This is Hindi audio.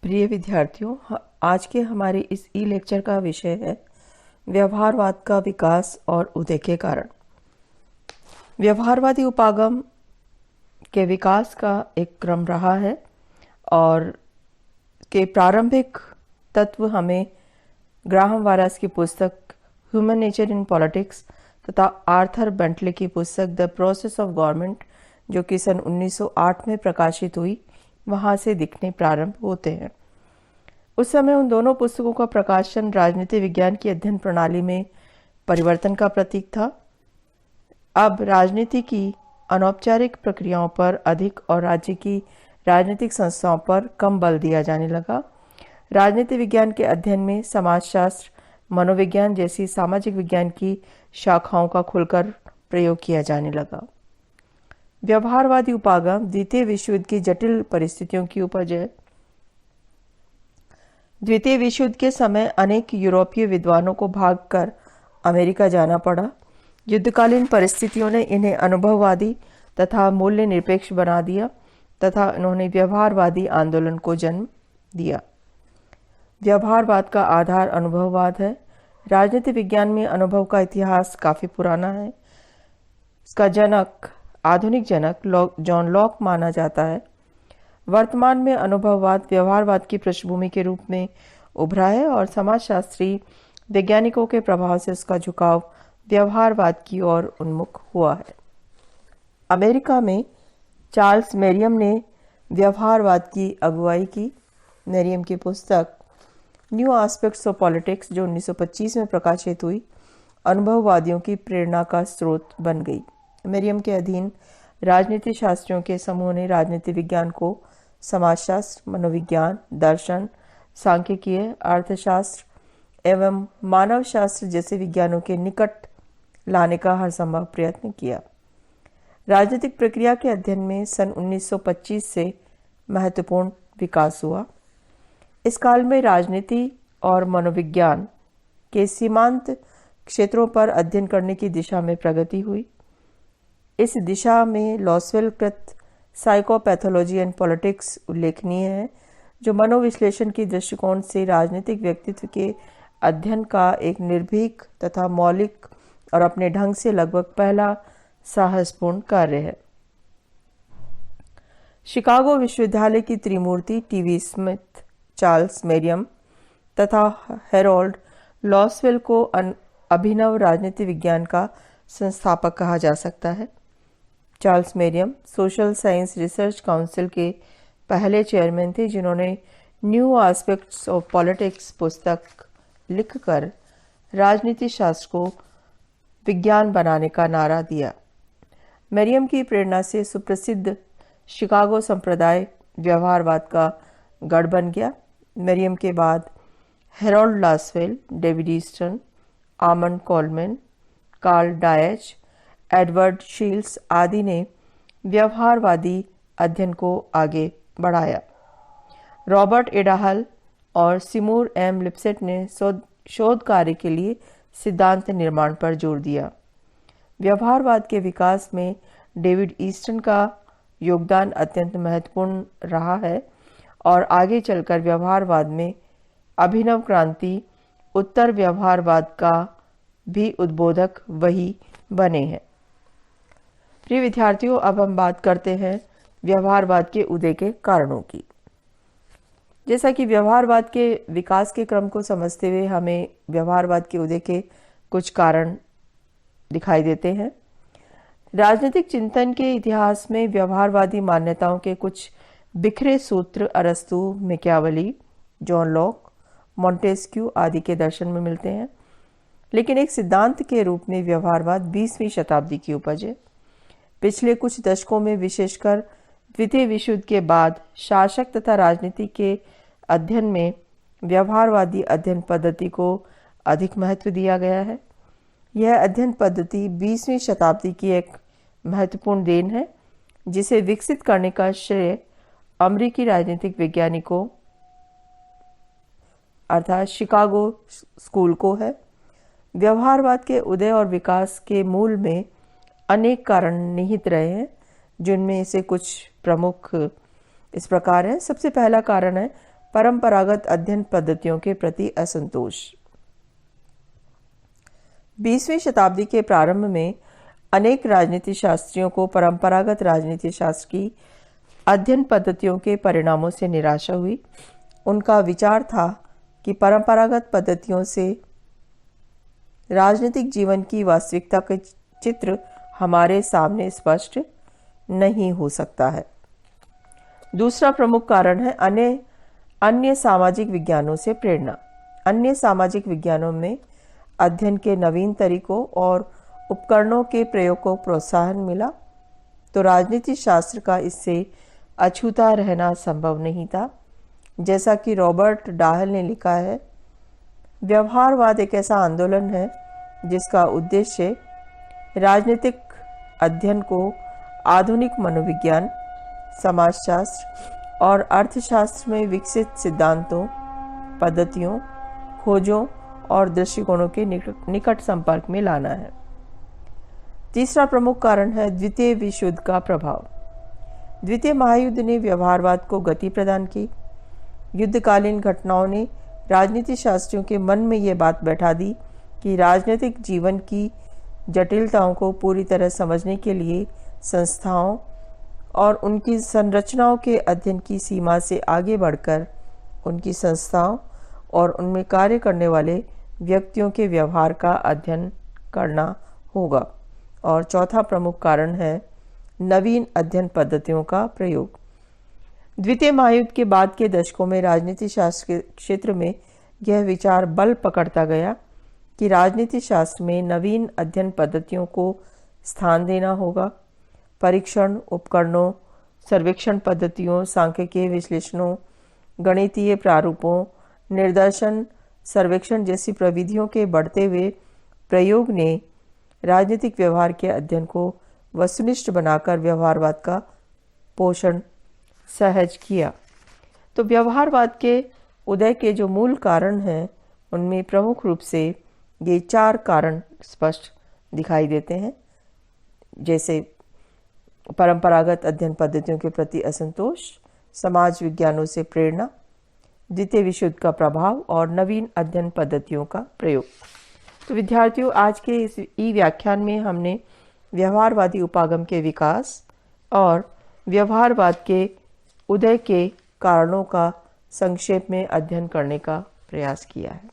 प्रिय विद्यार्थियों, आज के हमारे इस ई लेक्चर का विषय है व्यवहारवाद का विकास और उदय के कारण। व्यवहारवादी उपागम के विकास का एक क्रम रहा है और के प्रारंभिक तत्व हमें ग्राहम वारास की पुस्तक ह्यूमन नेचर इन पॉलिटिक्स तथा आर्थर बेंटले की पुस्तक द प्रोसेस ऑफ गवर्नमेंट, जो कि सन 1908 में प्रकाशित हुई, वहां से दिखने प्रारंभ होते हैं। उस समय उन दोनों पुस्तकों का प्रकाशन राजनीति विज्ञान की अध्ययन प्रणाली में परिवर्तन का प्रतीक था। अब राजनीति की अनौपचारिक प्रक्रियाओं पर अधिक और राज्य की राजनीतिक संस्थाओं पर कम बल दिया जाने लगा। राजनीति विज्ञान के अध्ययन में समाजशास्त्र, मनोविज्ञान जैसी सामाजिक विज्ञान की शाखाओं का खुलकर प्रयोग किया जाने लगा। व्यवहारवादी उपागम द्वितीय विश्व युद्ध की जटिल परिस्थितियों की उपज है। द्वितीय विश्व युद्ध के समय अनेक यूरोपीय विद्वानों को भागकर अमेरिका जाना पड़ा। युद्धकालीन परिस्थितियों ने इन्हें अनुभववादी तथा मूल्य निरपेक्ष बना दिया तथा इन्होंने व्यवहारवादी आंदोलन को जन्म दिया। व्यवहारवाद का आधार अनुभववाद है। राजनीति विज्ञान में अनुभव का इतिहास काफी पुराना है। इसका जनक, आधुनिक जनक जॉन लॉक माना जाता है। वर्तमान में अनुभववाद व्यवहारवाद की पृष्ठभूमि के रूप में उभरा है और समाजशास्त्री वैज्ञानिकों के प्रभाव से उसका झुकाव व्यवहारवाद की ओर उन्मुख हुआ है। अमेरिका में चार्ल्स मेरियम ने व्यवहारवाद की अगुवाई की। मेरियम की पुस्तक न्यू एस्पेक्ट्स ऑफ पॉलिटिक्स, जो 1925 में प्रकाशित हुई, अनुभववादियों की प्रेरणा का स्रोत बन गई। मेरियम के अधीन राजनीति शास्त्रियों के समूह ने राजनीति विज्ञान को समाजशास्त्र, मनोविज्ञान, दर्शन, सांख्यिकी, अर्थशास्त्र एवं मानवशास्त्र जैसे विज्ञानों के निकट लाने का हर संभव प्रयत्न किया। राजनीतिक प्रक्रिया के अध्ययन में सन 1925 से महत्वपूर्ण विकास हुआ। इस काल में राजनीति और मनोविज्ञान के सीमांत क्षेत्रों पर अध्ययन करने की दिशा में प्रगति हुई। इस दिशा में लॉसवेल कृत साइकोपैथोलॉजी एंड पॉलिटिक्स उल्लेखनीय है, जो मनोविश्लेषण की दृष्टिकोण से राजनीतिक व्यक्तित्व के अध्ययन का एक निर्भीक तथा मौलिक और अपने ढंग से लगभग पहला साहसपूर्ण कार्य है। शिकागो विश्वविद्यालय की त्रिमूर्ति टीवी स्मिथ, चार्ल्स मेरियम तथा हेरोल्ड लॉसवेल को अभिनव राजनीति विज्ञान का संस्थापक कहा जा सकता है। Charles मेरियम social science research council के पहले चेयरमैन थे, जिन्होंने न्यू एस्पेक्ट्स ऑफ पॉलिटिक्स पुस्तक लिखकर राजनीति शास्त्र को विज्ञान बनाने का नारा दिया। मेरियम की प्रेरणा से सुप्रसिद्ध शिकागो संप्रदाय व्यवहारवाद का गढ़ बन गया। मेरियम के बाद Harold Lasswell, David Easton, Almond Coleman, Karl Deutsch, Edward Shils आदि ने व्यवहारवादी अध्ययन को आगे बढ़ाया। रॉबर्ट एडाहल और सिमूर एम लिप्सेट ने शोध कार्य के लिए सिद्धांत निर्माण पर जोर दिया। व्यवहारवाद के विकास में डेविड ईस्टन का योगदान अत्यंत महत्वपूर्ण रहा है और आगे चलकर व्यवहारवाद में अभिनव क्रांति उत्तर व्यवहारवाद का भी उद्बोधक वही बने हैं। प्रिय विद्यार्थियों, अब हम बात करते हैं व्यवहारवाद के उदय के कारणों की। जैसा कि व्यवहारवाद के विकास के क्रम को समझते हुए हमें व्यवहारवाद के उदय के कुछ कारण दिखाई देते हैं। राजनीतिक चिंतन के इतिहास में व्यवहारवादी मान्यताओं के कुछ बिखरे सूत्र अरस्तु, मैकियावेली, जॉन लॉक, मॉन्टेस्क्यू आदि के दर्शन में मिलते हैं, लेकिन एक सिद्धांत के रूप में व्यवहारवाद 20वीं शताब्दी की उपज है। पिछले कुछ दशकों में, विशेषकर द्वितीय विश्व युद्ध के बाद, शासक तथा राजनीति के अध्ययन में व्यवहारवादी अध्ययन पद्धति को अधिक महत्व दिया गया है। यह अध्ययन पद्धति 20वीं शताब्दी की एक महत्वपूर्ण देन है, जिसे विकसित करने का श्रेय अमेरिकी राजनीतिक वैज्ञानिकों अर्थात शिकागो स्कूल को है। व्यवहारवाद के उदय और विकास के मूल में अनेक कारण निहित रहे हैं, जिनमें से कुछ प्रमुख इस प्रकार है। सबसे पहला कारण है परंपरागत अध्ययन पद्धतियों के प्रति असंतोष। 20वीं शताब्दी के प्रारंभ में अनेक राजनीति शास्त्रियों को परंपरागत राजनीति शास्त्र की अध्ययन पद्धतियों के परिणामों से निराशा हुई। उनका विचार था कि परंपरागत पद्धतियों से राजनीतिक जीवन की वास्तविकता का चित्र हमारे सामने स्पष्ट नहीं हो सकता है। दूसरा प्रमुख कारण है अन्य सामाजिक विज्ञानों से प्रेरणा। अन्य सामाजिक विज्ञानों में अध्ययन के नवीन तरीकों और उपकरणों के प्रयोग को प्रोत्साहन मिला, तो राजनीति शास्त्र का इससे अछूता रहना संभव नहीं था। जैसा कि रॉबर्ट डाहल ने लिखा है, व्यवहारवाद एक ऐसा आंदोलन है जिसका उद्देश्य राजनीतिक अध्ययन को आधुनिक मनोविज्ञान, समाजशास्त्र और अर्थशास्त्र में विकसित सिद्धांतों, पद्धतियों, खोजों और दृष्टिकोणों के निकट संपर्क में लाना है। तीसरा प्रमुख कारण है द्वितीय विश्व युद्ध का प्रभाव। द्वितीय महायुद्ध ने व्यवहारवाद को गति प्रदान की। युद्धकालीन घटनाओं ने राजनीति शास्त्रियों के मन में यह बात बैठा दी कि राजनीतिक जीवन की जटिलताओं को पूरी तरह समझने के लिए संस्थाओं और उनकी संरचनाओं के अध्ययन की सीमा से आगे बढ़कर उनकी संस्थाओं और उनमें कार्य करने वाले व्यक्तियों के व्यवहार का अध्ययन करना होगा। और चौथा प्रमुख कारण है नवीन अध्ययन पद्धतियों का प्रयोग। द्वितीय महायुद्ध के बाद के दशकों में राजनीति शास्त्र के क्षेत्र में यह विचार बल पकड़ता गया कि राजनीति शास्त्र में नवीन अध्ययन पद्धतियों को स्थान देना होगा। परीक्षण उपकरणों, सर्वेक्षण पद्धतियों, सांख्यिकीय विश्लेषणों, गणितीय प्रारूपों, निर्दर्शन सर्वेक्षण जैसी प्रविधियों के बढ़ते हुए प्रयोग ने राजनीतिक व्यवहार के अध्ययन को वस्तुनिष्ठ बनाकर व्यवहारवाद का पोषण सहज किया। तो व्यवहारवाद के उदय के जो मूल कारण हैं, उनमें प्रमुख रूप से ये 4 कारण स्पष्ट दिखाई देते हैं, जैसे परंपरागत अध्ययन पद्धतियों के प्रति असंतोष, समाज विज्ञानों से प्रेरणा, द्वितीय विश्व युद्ध का प्रभाव और नवीन अध्ययन पद्धतियों का प्रयोग। तो विद्यार्थियों, आज के इस व्याख्यान में हमने व्यवहारवादी उपागम के विकास और व्यवहारवाद के उदय के कारणों का संक्षेप में अध्ययन करने का प्रयास किया है।